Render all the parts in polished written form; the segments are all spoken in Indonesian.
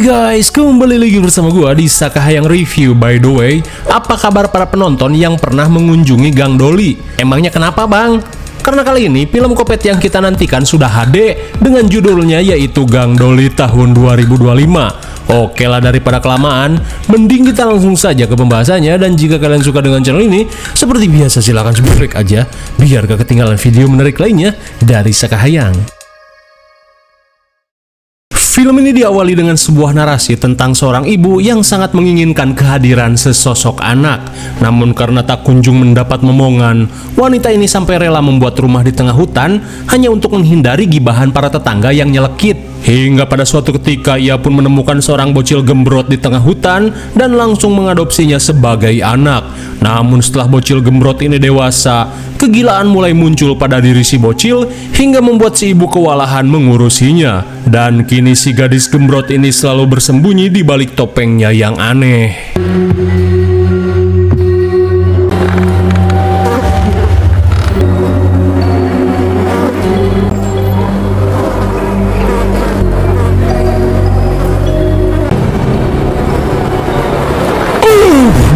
Guys, kembali lagi bersama gua di Sakahayang Review. By the way, apa kabar para penonton yang pernah mengunjungi Gang Doli? Emangnya kenapa bang? Karena kali ini film Kopet yang kita nantikan sudah HD dengan judulnya yaitu Gang Doli tahun 2025. Oke lah, daripada kelamaan, mending kita langsung saja ke pembahasannya. Dan jika kalian suka dengan channel ini, seperti biasa silahkan subscribe aja biar gak ketinggalan video menarik lainnya dari Sakahayang. Film ini diawali dengan sebuah narasi tentang seorang ibu yang sangat menginginkan kehadiran sesosok anak. Namun karena tak kunjung mendapat momongan, wanita ini sampai rela membuat rumah di tengah hutan hanya untuk menghindari gibahan para tetangga yang nyelekit. Hingga pada suatu ketika ia pun menemukan seorang bocil gembrot di tengah hutan dan langsung mengadopsinya sebagai anak. Namun setelah bocil gembrot ini dewasa, kegilaan mulai muncul pada diri si bocil hingga membuat si ibu kewalahan mengurusinya. Dan kini si gadis gembrot ini selalu bersembunyi di balik topengnya yang aneh.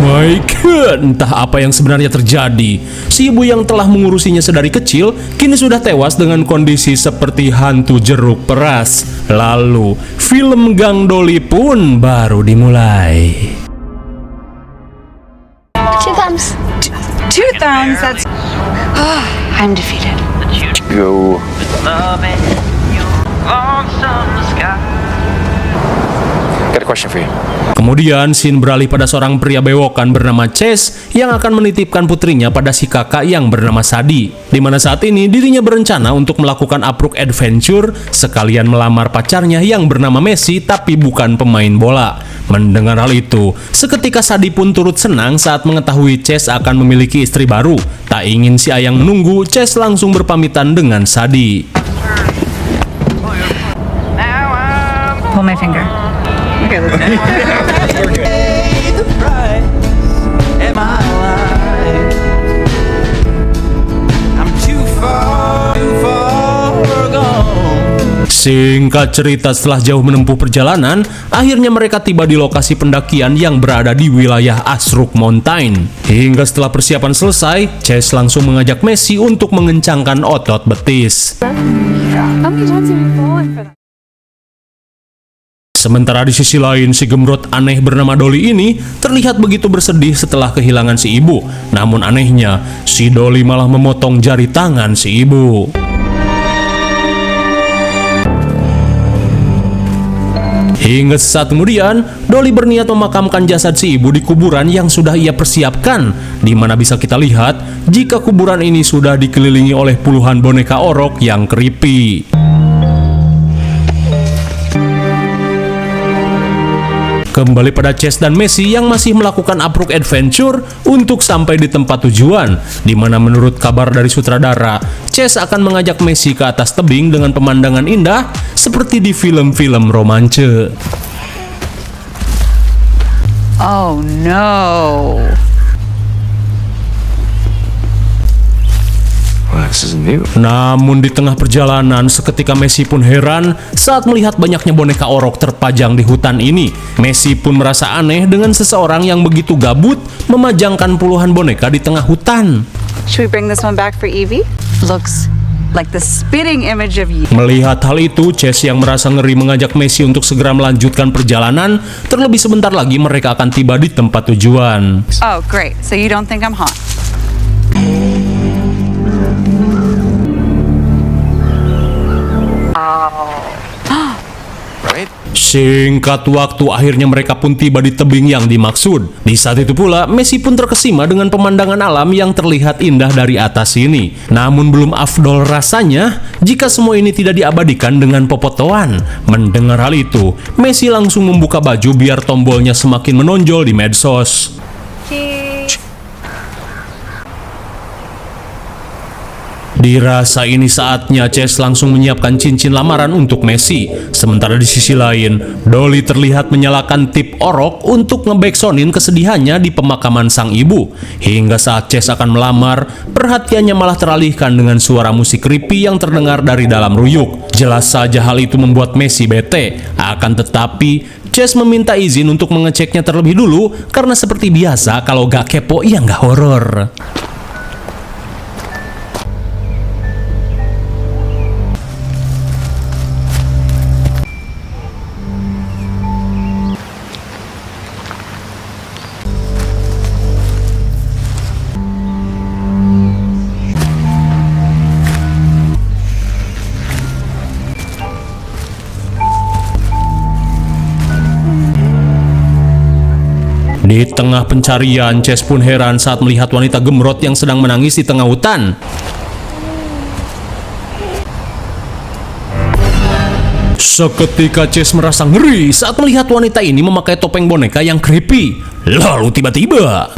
My God, entah apa yang sebenarnya terjadi. Si ibu yang telah mengurusinya sedari kecil kini sudah tewas dengan kondisi seperti hantu jeruk peras. Lalu, film Gang Doli pun baru dimulai. Two thumbs. Two thumbs, that's... Oh, I'm defeated. Go. Got a question for you. Kemudian scene beralih pada seorang pria bewokan bernama Chase yang akan menitipkan putrinya pada si kakak yang bernama Sadi. Di mana saat ini dirinya berencana untuk melakukan Apruk Adventure sekalian melamar pacarnya yang bernama Messi tapi bukan pemain bola. Mendengar hal itu, seketika Sadi pun turut senang saat mengetahui Chase akan memiliki istri baru. Tak ingin si ayang menunggu, Chase langsung berpamitan dengan Sadi. Pull my finger. Okay, let's go. Singkat cerita, setelah jauh menempuh perjalanan, akhirnya mereka tiba di lokasi pendakian yang berada di wilayah Asruk Mountain. Hingga setelah persiapan selesai, Chase langsung mengajak Messi untuk mengencangkan otot betis. Sementara di sisi lain, si gembrot aneh bernama Doli ini terlihat begitu bersedih setelah kehilangan si ibu. Namun anehnya, si Doli malah memotong jari tangan si ibu. Hingga sesaat kemudian, Doli berniat memakamkan jasad si ibu di kuburan yang sudah ia persiapkan, di mana bisa kita lihat jika kuburan ini sudah dikelilingi oleh puluhan boneka orok yang creepy. Kembali pada Chase dan Messi yang masih melakukan Apruk Adventure untuk sampai di tempat tujuan, di mana menurut kabar dari sutradara, Chase akan mengajak Messi ke atas tebing dengan pemandangan indah seperti di film-film romance. Oh no. This is new. Namun di tengah perjalanan, seketika Messi pun heran saat melihat banyaknya boneka orok terpajang di hutan ini. Messi pun merasa aneh dengan seseorang yang begitu gabut memajangkan puluhan boneka di tengah hutan. Should we bring this one back for Evie? Looks like the spitting image of you. Melihat hal itu, Chase yang merasa ngeri mengajak Messi untuk segera melanjutkan perjalanan. Terlebih sebentar lagi mereka akan tiba di tempat tujuan. Oh, great. So you don't think I'm hot? Singkat waktu, akhirnya mereka pun tiba di tebing yang dimaksud. Di saat itu pula, Messi pun terkesima dengan pemandangan alam yang terlihat indah dari atas sini. Namun belum afdol rasanya jika semua ini tidak diabadikan dengan pepotoan. Mendengar hal itu, Messi langsung membuka baju biar tombolnya semakin menonjol di medsos. Dirasa ini saatnya, Chase langsung menyiapkan cincin lamaran untuk Messi. Sementara di sisi lain, Doli terlihat menyalakan tip orok untuk ngebacksoundin kesedihannya di pemakaman sang ibu. Hingga saat Chase akan melamar, perhatiannya malah teralihkan dengan suara musik creepy yang terdengar dari dalam ruyuk. Jelas saja hal itu membuat Messi bete. Akan tetapi, Chase meminta izin untuk mengeceknya terlebih dulu karena seperti biasa kalau gak kepo ya gak horor. Di tengah pencarian, Chase pun heran saat melihat wanita gemrot yang sedang menangis di tengah hutan. Seketika Chase merasa ngeri saat melihat wanita ini memakai topeng boneka yang creepy. Lalu tiba-tiba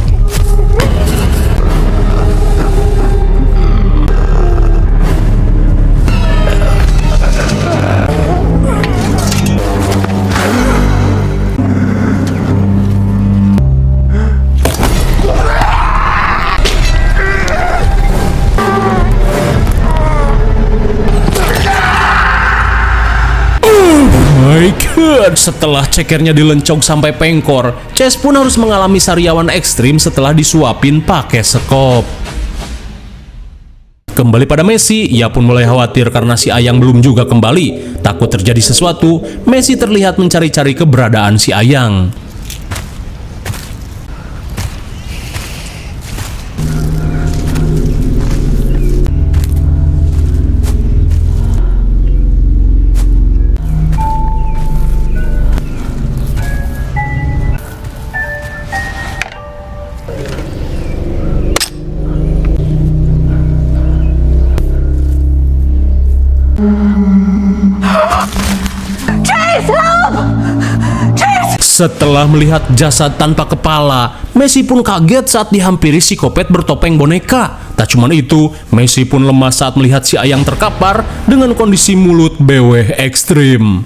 my god, setelah cekernya dilencong sampai pengkor, Chase pun harus mengalami sariawan ekstrim setelah disuapin pakai sekop. Kembali pada Messi, ia pun mulai khawatir karena si Ayang belum juga kembali. Takut terjadi sesuatu, Messi terlihat mencari-cari keberadaan si Ayang. Setelah melihat jasad tanpa kepala, Messi pun kaget saat dihampiri psikopat bertopeng boneka. Tak cuma itu, Messi pun lemas saat melihat si Ayang terkapar dengan kondisi mulut beweh ekstrim.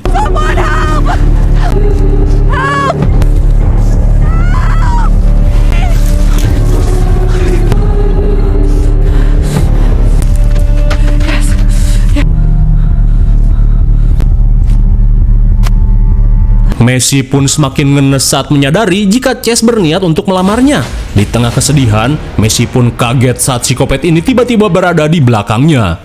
Messi pun semakin ngenes saat menyadari jika Chase berniat untuk melamarnya. Di tengah kesedihan, Messi pun kaget saat psikopat ini tiba-tiba berada di belakangnya.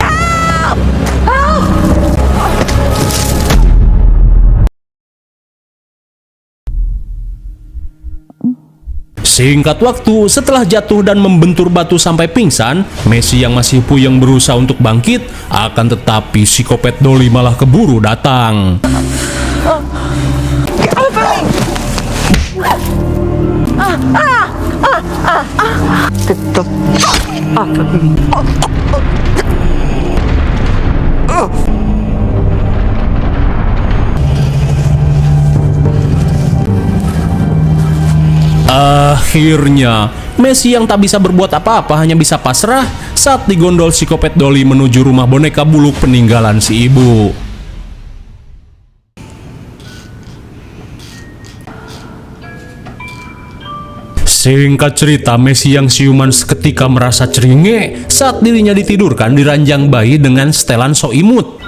Singkat waktu, setelah jatuh dan membentur batu sampai pingsan, Messi yang masih puyeng berusaha untuk bangkit, akan tetapi psikopat Dolly malah keburu datang. Akhirnya, Messi yang tak bisa berbuat apa-apa hanya bisa pasrah saat digondol psikopat Dolly menuju rumah boneka buluk peninggalan si ibu. Singkat cerita, Messi yang siuman seketika merasa ceringe saat dirinya ditidurkan di ranjang bayi dengan setelan sok imut.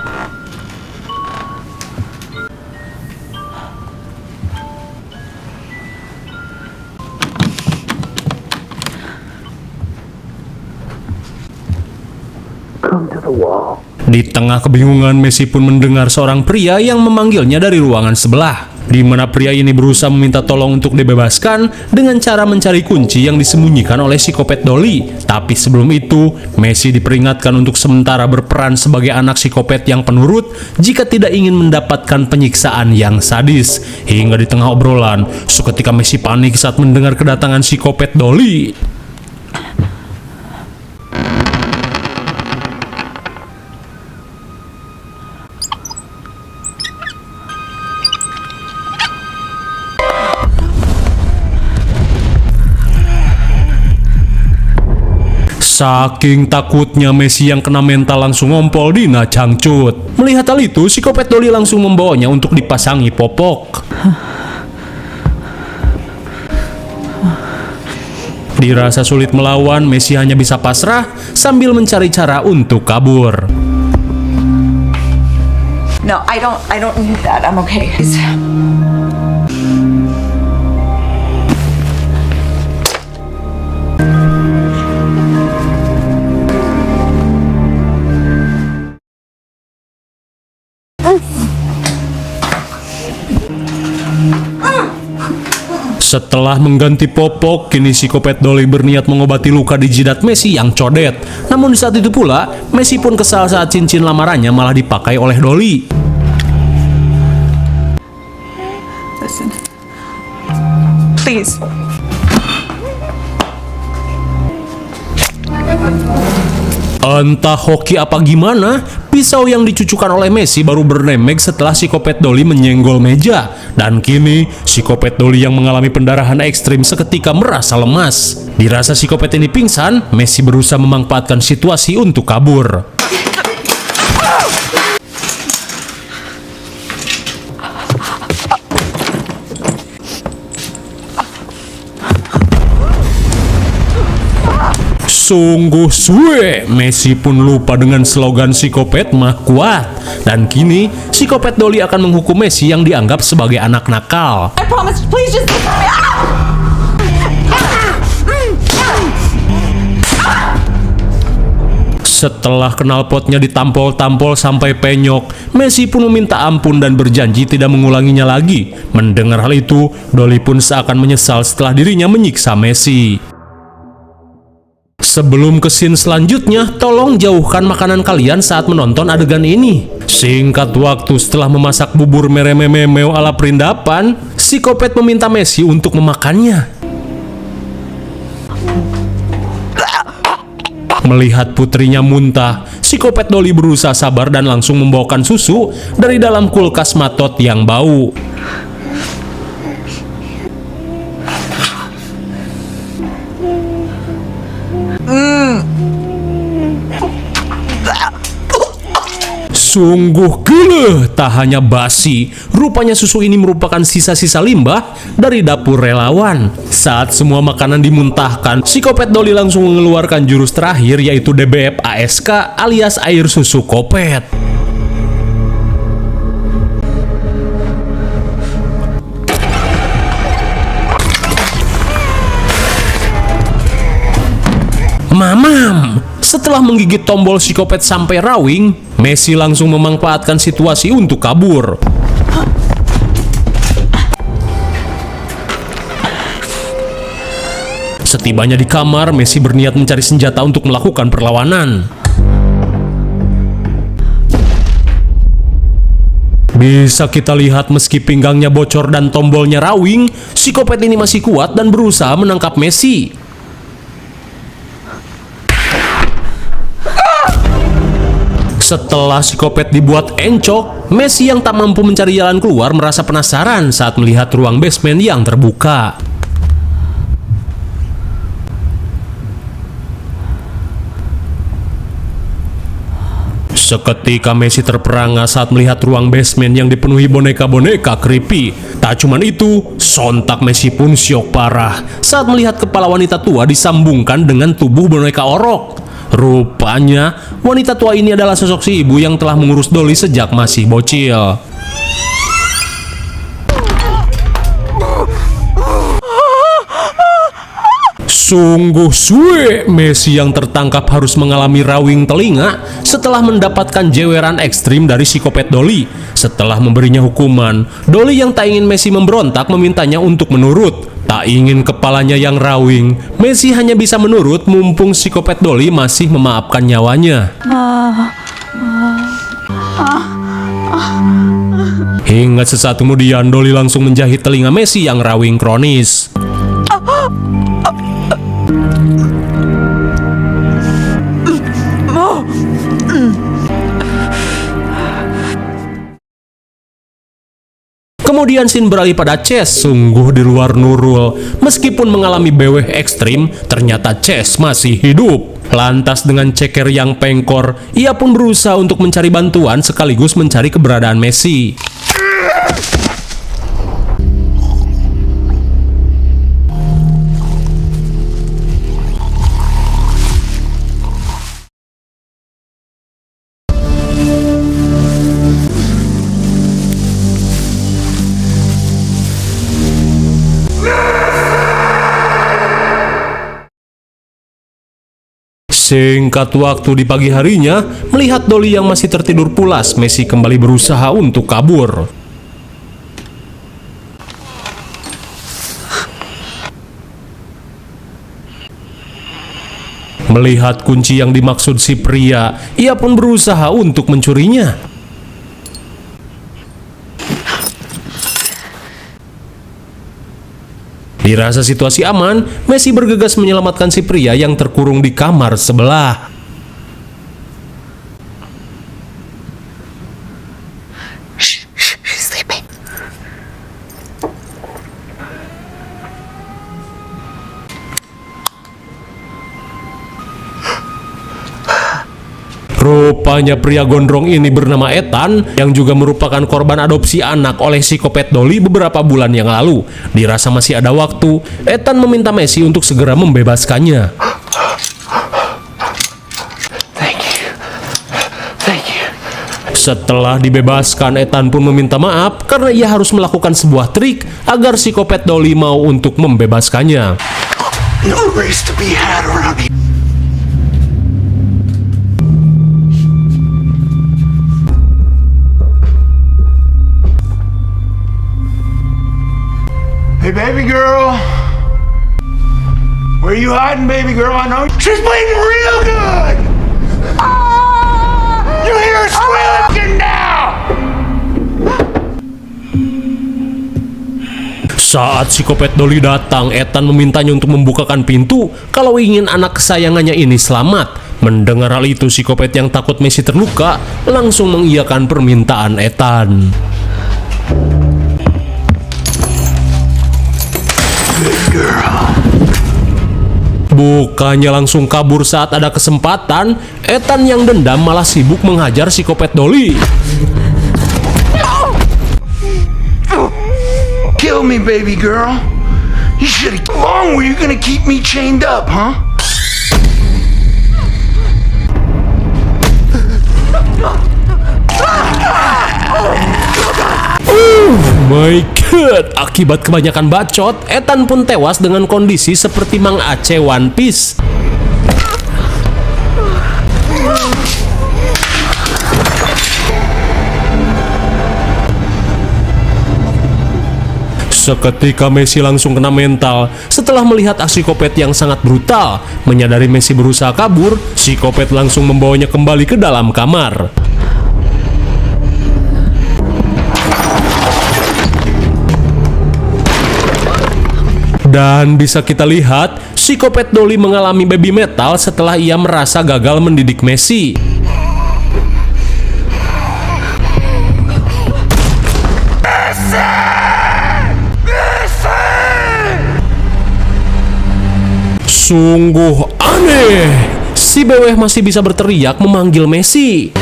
Di tengah kebingungan, Messi pun mendengar seorang pria yang memanggilnya dari ruangan sebelah, di mana pria ini berusaha meminta tolong untuk dibebaskan dengan cara mencari kunci yang disembunyikan oleh psikopat Dolly. Tapi sebelum itu, Messi diperingatkan untuk sementara berperan sebagai anak psikopat yang penurut jika tidak ingin mendapatkan penyiksaan yang sadis. Hingga di tengah obrolan, seketika Messi panik saat mendengar kedatangan psikopat Dolly. Saking takutnya, Messi yang kena mental langsung ngompol Dina cangcut. Melihat hal itu, psikopat Dolly langsung membawanya untuk dipasangi popok. Dirasa sulit melawan, Messi hanya bisa pasrah sambil mencari cara untuk kabur. No, I don't need that. I'm okay. Setelah mengganti popok, kini psikopat Dolly berniat mengobati luka di jidat Messi yang codet. Namun di saat itu pula, Messi pun kesal saat cincin lamarannya malah dipakai oleh Dolly. Listen. Please. Entah hoki apa gimana, pisau yang dicucukkan oleh Messi baru bernembek setelah psikopat Dolly menyenggol meja. Dan kini, psikopat Dolly yang mengalami pendarahan ekstrim seketika merasa lemas. Dirasa psikopat ini pingsan, Messi berusaha memanfaatkan situasi untuk kabur. Sungguh suwe, Messi pun lupa dengan slogan psikopat mah kuat. Dan kini, psikopat Dolly akan menghukum Messi yang dianggap sebagai anak nakal. I promise, please just listen to me. Setelah knalpotnya ditampol-tampol sampai penyok, Messi pun meminta ampun dan berjanji tidak mengulanginya lagi. Mendengar hal itu, Dolly pun seakan menyesal setelah dirinya menyiksa Messi. Sebelum ke scene selanjutnya, tolong jauhkan makanan kalian saat menonton adegan ini. Singkat waktu setelah memasak bubur meremememeo ala perindapan, psikopat meminta Messi untuk memakannya. Melihat putrinya muntah, psikopat Dolly berusaha sabar dan langsung membawakan susu dari dalam kulkas matot yang bau. Sungguh gila, tak hanya basi, rupanya susu ini merupakan sisa-sisa limbah dari dapur relawan. Saat semua makanan dimuntahkan, psikopat Dolly langsung mengeluarkan jurus terakhir yaitu DBF ASK alias air susu kopet. Mamam! Setelah menggigit tombol psikopat sampai rawing, Messi langsung memanfaatkan situasi untuk kabur. Setibanya di kamar, Messi berniat mencari senjata untuk melakukan perlawanan. Bisa kita lihat meski pinggangnya bocor dan tombolnya rawing, psikopat ini masih kuat dan berusaha menangkap Messi. Setelah psikopat dibuat encok, Messi yang tak mampu mencari jalan keluar merasa penasaran saat melihat ruang basement yang terbuka. Seketika Messi terperangah saat melihat ruang basement yang dipenuhi boneka-boneka creepy. Tak cuman itu, sontak Messi pun syok parah saat melihat kepala wanita tua disambungkan dengan tubuh boneka orok. Rupanya, wanita tua ini adalah sosok si ibu yang telah mengurus Dolly sejak masih bocil. Sungguh suwe, Messi yang tertangkap harus mengalami rawing telinga setelah mendapatkan jeweran ekstrim dari psikopat Dolly. Setelah memberinya hukuman, Dolly yang tak ingin Messi memberontak memintanya untuk menurut. Tak ingin kepalanya yang rawing, Messi hanya bisa menurut mumpung psikopat Dolly masih memaafkan nyawanya. Hingga sesaat kemudian, Dolly langsung menjahit telinga Messi yang rawing kronis. Kemudian scene beralih pada Chess, sungguh di luar Nurul. Meskipun mengalami beweh ekstrim, ternyata Chess masih hidup. Lantas dengan ceker yang pengkor, ia pun berusaha untuk mencari bantuan sekaligus mencari keberadaan Messi. Singkat waktu di pagi harinya, melihat Dolly yang masih tertidur pulas, Messi kembali berusaha untuk kabur. Melihat kunci yang dimaksud si pria, ia pun berusaha untuk mencurinya. Dirasa situasi aman, Messi bergegas menyelamatkan si pria yang terkurung di kamar sebelah. She's sleeping. Rupanya pria gondrong ini bernama Ethan, yang juga merupakan korban adopsi anak oleh psikopat Dolly beberapa bulan yang lalu. Dirasa masih ada waktu, Ethan meminta Messi untuk segera membebaskannya. Thank you. Thank you. Setelah dibebaskan, Ethan pun meminta maaf karena ia harus melakukan sebuah trik agar psikopat Dolly mau untuk membebaskannya. No race to be had around here. Hey, baby girl. Where you hiding, baby girl? I know she's bleeding real good. You hear her squealing? Get down. Saat psikopat Dolly datang, Ethan memintanya untuk membukakan pintu kalau ingin anak kesayangannya ini selamat. Mendengar hal itu, psikopat yang takut Messi terluka langsung mengiyakan permintaan Ethan. Bukannya langsung kabur saat ada kesempatan, Ethan yang dendam malah sibuk menghajar psikopat Dolly. Kill me, baby girl. You should have long. Were you gonna keep me chained up, huh? My God, akibat kebanyakan bacot, Ethan pun tewas dengan kondisi seperti Mang Aceh One Piece. Seketika Messi langsung kena mental setelah melihat aksi psikopat yang sangat brutal. Menyadari Messi berusaha kabur, psikopat langsung membawanya kembali ke dalam kamar. Dan bisa kita lihat, psikopat Dolly mengalami baby metal setelah ia merasa gagal mendidik Messi. Sungguh aneh, si beweh masih bisa berteriak memanggil Messi.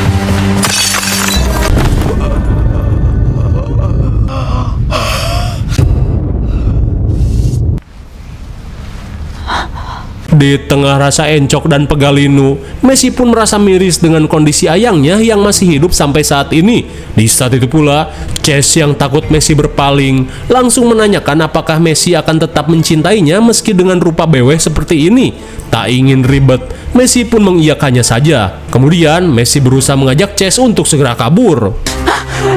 Di tengah rasa encok dan pegalinu, Messi pun merasa miris dengan kondisi ayangnya yang masih hidup sampai saat ini. Di saat itu pula, Chase yang takut Messi berpaling langsung menanyakan apakah Messi akan tetap mencintainya meski dengan rupa beweh seperti ini. Tak ingin ribet, Messi pun mengiyakannya saja. Kemudian, Messi berusaha mengajak Chase untuk segera kabur.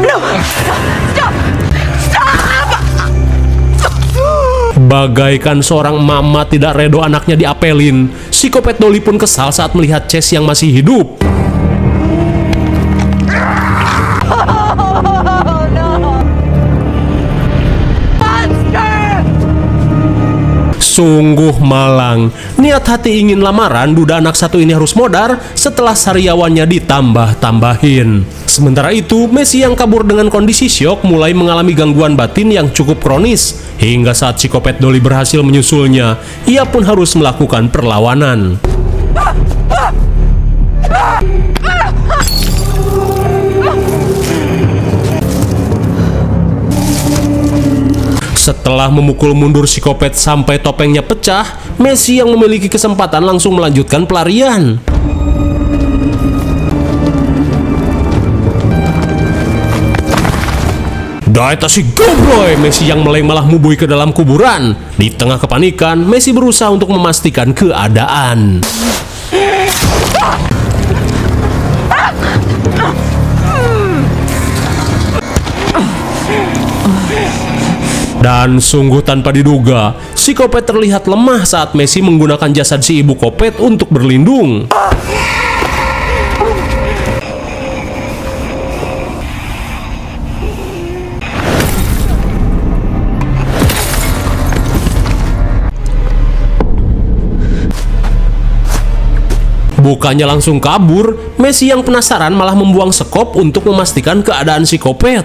No! Stop! Bagaikan seorang mama tidak redo anaknya diapelin, psikopat Dolly pun kesal saat melihat Chase yang masih hidup. Oh, no! Monster! Sungguh malang, niat hati ingin lamaran, duda anak satu ini harus modar setelah sariawannya ditambah-tambahin. Sementara itu, Messi yang kabur dengan kondisi syok mulai mengalami gangguan batin yang cukup kronis. Hingga saat psikopat Dolly berhasil menyusulnya, ia pun harus melakukan perlawanan. Setelah memukul mundur psikopat sampai topengnya pecah, Messi yang memiliki kesempatan langsung melanjutkan pelarian. Daita si gobroy, Messi yang meleng malah mubui ke dalam kuburan. Di tengah kepanikan, Messi berusaha untuk memastikan keadaan. Dan sungguh tanpa diduga, si Kopet terlihat lemah saat Messi menggunakan jasad si ibu Kopet untuk berlindung. Bukannya langsung kabur, Messi yang penasaran malah membuang sekop untuk memastikan keadaan si Kopet.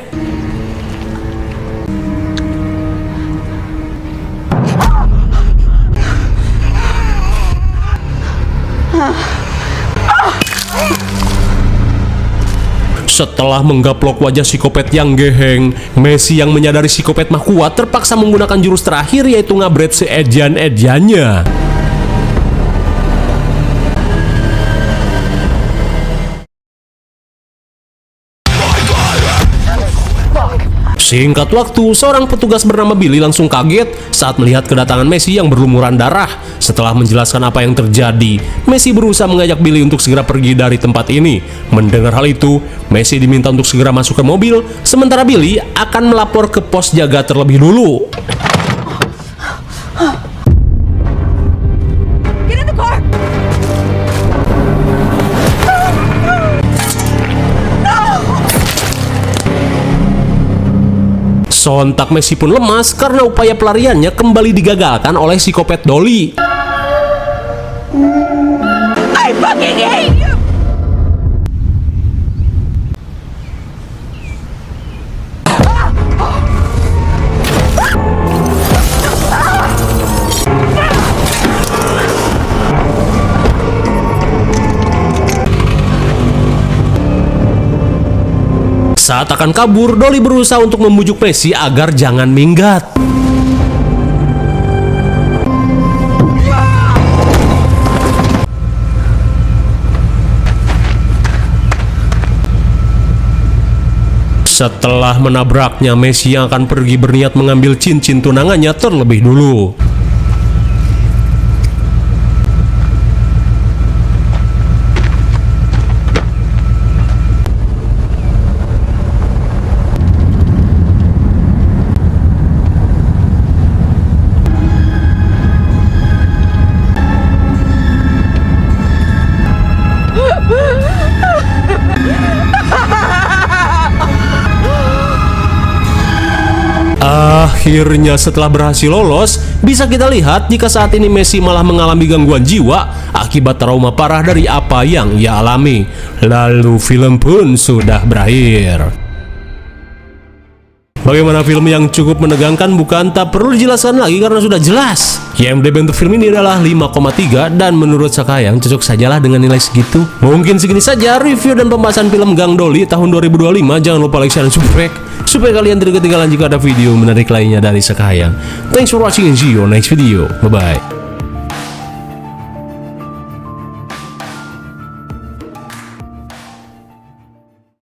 Setelah menggaplok wajah si Kopet yang geheng, Messi yang menyadari si Kopet mah kuat terpaksa menggunakan jurus terakhir, yaitu ngabret seejan-ejannya. Singkat waktu, seorang petugas bernama Billy langsung kaget saat melihat kedatangan Messi yang berlumuran darah. Setelah menjelaskan apa yang terjadi, Messi berusaha mengajak Billy untuk segera pergi dari tempat ini. Mendengar hal itu, Messi diminta untuk segera masuk ke mobil, sementara Billy akan melapor ke pos jaga terlebih dulu. Get in the car! Sontak Messi pun lemas karena upaya pelariannya kembali digagalkan oleh si Kopet Dolly. I fucking hate you! Saat akan kabur, Dolly berusaha untuk membujuk Messi agar jangan minggat. Setelah menabraknya, Messi yang akan pergi berniat mengambil cincin tunangannya terlebih dulu. Akhirnya setelah berhasil lolos, bisa kita lihat jika saat ini Messi malah mengalami gangguan jiwa akibat trauma parah dari apa yang ia alami. Lalu film pun sudah berakhir. Bagaimana film yang cukup menegangkan, bukan? Tak perlu dijelaskan lagi karena sudah jelas. IMDb untuk film ini adalah 5,3 dan menurut Sakayang cocok sajalah dengan nilai segitu. Mungkin segini saja review dan pembahasan film Gang Dolly tahun 2025. Jangan lupa like, share, dan subscribe supaya kalian tidak ketinggalan jika ada video menarik lainnya dari Sakayang. Thanks for watching and see you on next video. Bye bye.